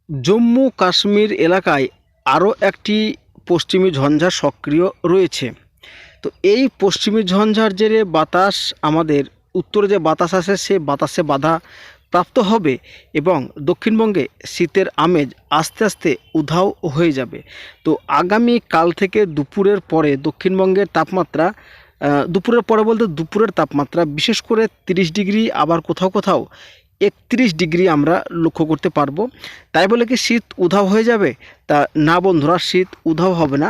জম্মু কাশ্মীর এলাকায় আরও একটি পশ্চিমী ঝঞ্ঝা সক্রিয় রয়েছে। তো এই পশ্চিমী ঝঞ্ঝার জেরে বাতাস আমাদের উত্তরে যে বাতাস আসে সে বাতাসে বাধা প্রাপ্ত হবে এবং দক্ষিণবঙ্গে শীতের আমেজ আস্তে আস্তে উধাও হয়ে যাবে। তো আগামী কাল থেকে দুপুরের পরে দক্ষিণবঙ্গের তাপমাত্রা দুপুরের পরে বলতে দুপুরের তাপমাত্রা বিশেষ করে 30 ডিগ্রি, আবার কোথাও কোথাও 31 ডিগ্রি আমরা লক্ষ্য করতে পারবো। তাই বলে কি শীত উধাও হয়ে যাবে? তা না বন্ধুরা, শীত উধাও হবে না।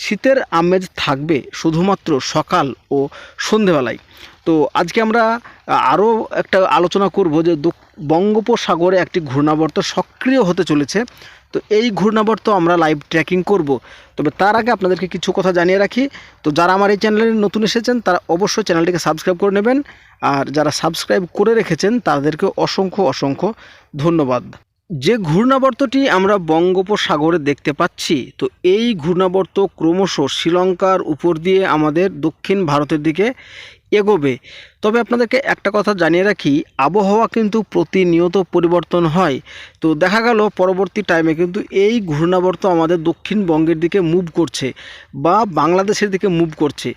শীতের আমেজ থাকবে শুধুমাত্র সকাল ও সন্ধেবেলায়। তো আজকে আমরা আরও একটা আলোচনা করব যে বঙ্গোপসাগরে একটি ঘূর্ণাবর্ত সক্রিয় হতে চলেছে। তো এই ঘূর্ণাবর্ত আমরা লাইভ ট্র্যাকিং করব। তবে তার আগে আপনাদেরকে কিছু কথা জানিয়ে রাখি। তো যারা আমার এই চ্যানেলে নতুন এসেছেন তারা অবশ্যই চ্যানেলটিকে সাবস্ক্রাইব করে নেবেন, আর যারা সাবস্ক্রাইব করে রেখেছেন তাদেরকে অসংখ্য অসংখ্য ধন্যবাদ। যে ঘূর্ণাবর্তটি আমরা বঙ্গোপসাগরে দেখতে পাচ্ছি, তো এই ঘূর্ণাবর্ত ক্রমশ শ্রীলঙ্কার উপর দিয়ে আমাদের দক্ষিণ ভারতের দিকে এগোবে। তবে আপনাদেরকে একটা কথা জানিয়ে রাখি, আবহাওয়া কিন্তু প্রতিনিয়ত পরিবর্তন হয়। তো দেখা গেল পরবর্তী টাইমে কিন্তু এই ঘূর্ণাবর্ত আমাদের দক্ষিণবঙ্গের দিকে মুভ করছে বা বাংলাদেশের দিকে মুভ করছে,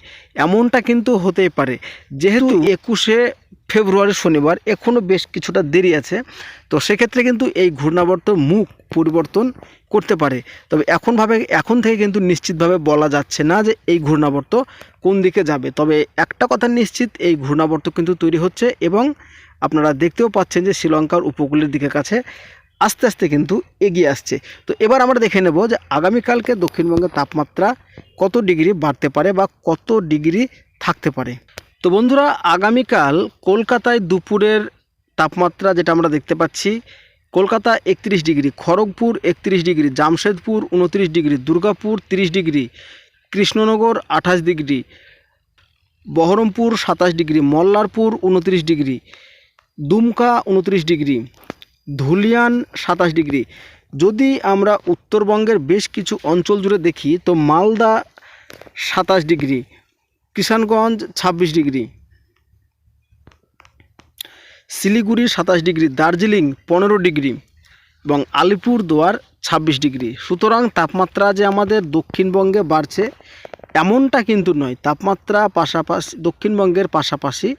এমনটা কিন্তু হতেই পারে। যেহেতু 21শে ফেব্রুয়ারি শনিবার, এখনও বেশ কিছুটা দেরি আছে। তো সেক্ষেত্রে কিন্তু এই ঘূর্ণাবর্ত মুখ পরিবর্তন করতে পারে। তবে এখন থেকে কিন্তু নিশ্চিতভাবে বলা যাচ্ছে না যে এই ঘূর্ণাবর্ত কোন দিকে যাবে। তবে একটা কথা নিশ্চিত, এই ঘূর্ণাবর্ত কিন্তু তৈরি হচ্ছে এবং আপনারা দেখতেও পাচ্ছেন যে শ্রীলঙ্কার উপকূলের দিকে কাছে আস্তে আস্তে কিন্তু এগিয়ে আসছে। তো এবার আমরা দেখে নেব যে আগামীকালকে দক্ষিণবঙ্গের তাপমাত্রা কত ডিগ্রি বাড়তে পারে বা কত ডিগ্রি থাকতে পারে। তো বন্ধুরা, আগামীকাল কলকাতায় দুপুরের তাপমাত্রা যেটা আমরা দেখতে পাচ্ছি, Kolkata 31 degree, Kharagpur 31 degree, Jamshedpur 29 degree, Durgapur 30 degree, Krishnanagar 28 degree, Baharampur 27 degree, Mallarpur 29 degree, Dumka 29 degree, Dhulian 27 degree. যদি আমরা উত্তরবঙ্গের বেশ কিছু অঞ্চল জুড়ে দেখি, তো Malda 27 degree, Kishanganj 26 degree, Siliguri 27 degree, Darjeeling 15 degree এবং আলিপুরদুয়ার 26 ডিগ্রি। সুতরাং তাপমাত্রা যে আমাদের দক্ষিণবঙ্গে বাড়ছে এমনটা কিন্তু নয়। তাপমাত্রা পাশাপাশি দক্ষিণবঙ্গের পাশাপাশি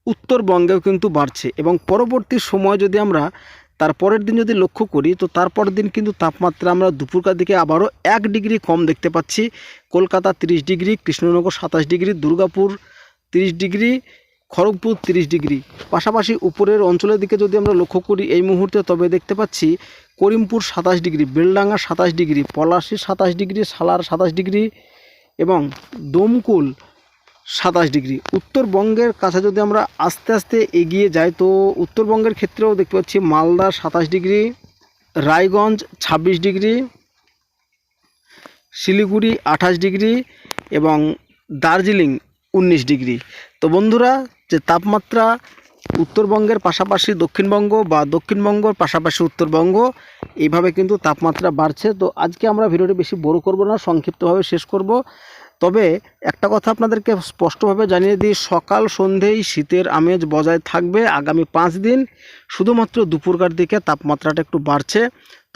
উত্তরবঙ্গেও কিন্তু বাড়ছে এবং পরবর্তী সময় যদি আমরা তার পরের দিন যদি লক্ষ্য করি, তো তারপরের দিন কিন্তু তাপমাত্রা আমরা দুপুরকার দিকে আবারও 1 ডিগ্রি কম দেখতে পাচ্ছি। Kolkata 30 degree, Krishnanagar 27 degree, Durgapur 30 degree, Kharagpur 30 degree. পাশাপাশি উপরের অঞ্চলের দিকে যদি আমরা লক্ষ্য করি এই মুহূর্তে, তবে দেখতে পাচ্ছি Karimpur 27 degree, Beldanga 27 degree, Palashi 27 degree, Salar 27 degree এবং দমকুল 27 ডিগ্রি। উত্তরবঙ্গের কাছে যদি আমরা আস্তে আস্তে এগিয়ে যাই, তো উত্তরবঙ্গের ক্ষেত্রেও দেখতে পাচ্ছি Malda 27 degree, Raiganj 26 degree, Siliguri 28 degree এবং দার্জিলিং 19 ডিগ্রি। তো বন্ধুরা, যে তাপমাত্রা উত্তরবঙ্গের পাশাপাশি দক্ষিণবঙ্গ বা দক্ষিণবঙ্গর পাশাপাশি উত্তরবঙ্গ, এইভাবে কিন্তু তাপমাত্রা বাড়ছে। তো আজকে আমরা ভিডিওটি বেশি বড় করব না, সংক্ষিপ্তভাবে শেষ করব। তবে একটা কথা আপনাদেরকে স্পষ্টভাবে জানিয়ে দিই, সকাল সন্ধেই শীতের আমেজ বজায় থাকবে আগামী 5 দিন। শুধুমাত্র দুপুরকার দিকে তাপমাত্রাটা একটু বাড়ছে।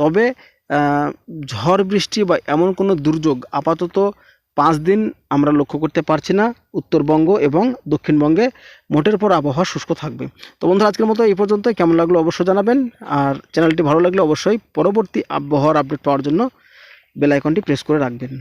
তবে ঝড় বৃষ্টি বা এমন কোনো দুর্যোগ আপাতত 5 দিন আমরা লক্ষ্য করতে পারছি না উত্তরবঙ্গ এবং দক্ষিণবঙ্গে। মোটের পর আবহাওয়া শুষ্ক থাকবে। তো বন্ধুরা, আজকের মতো এই পর্যন্ত। কেমন লাগলো অবশ্যই জানাবেন, আর চ্যানেলটি ভালো লাগলে অবশ্যই পরবর্তী আবহাওয়ার আপডেট পাওয়ার জন্য বেল আইকনটি প্রেস করে রাখবেন।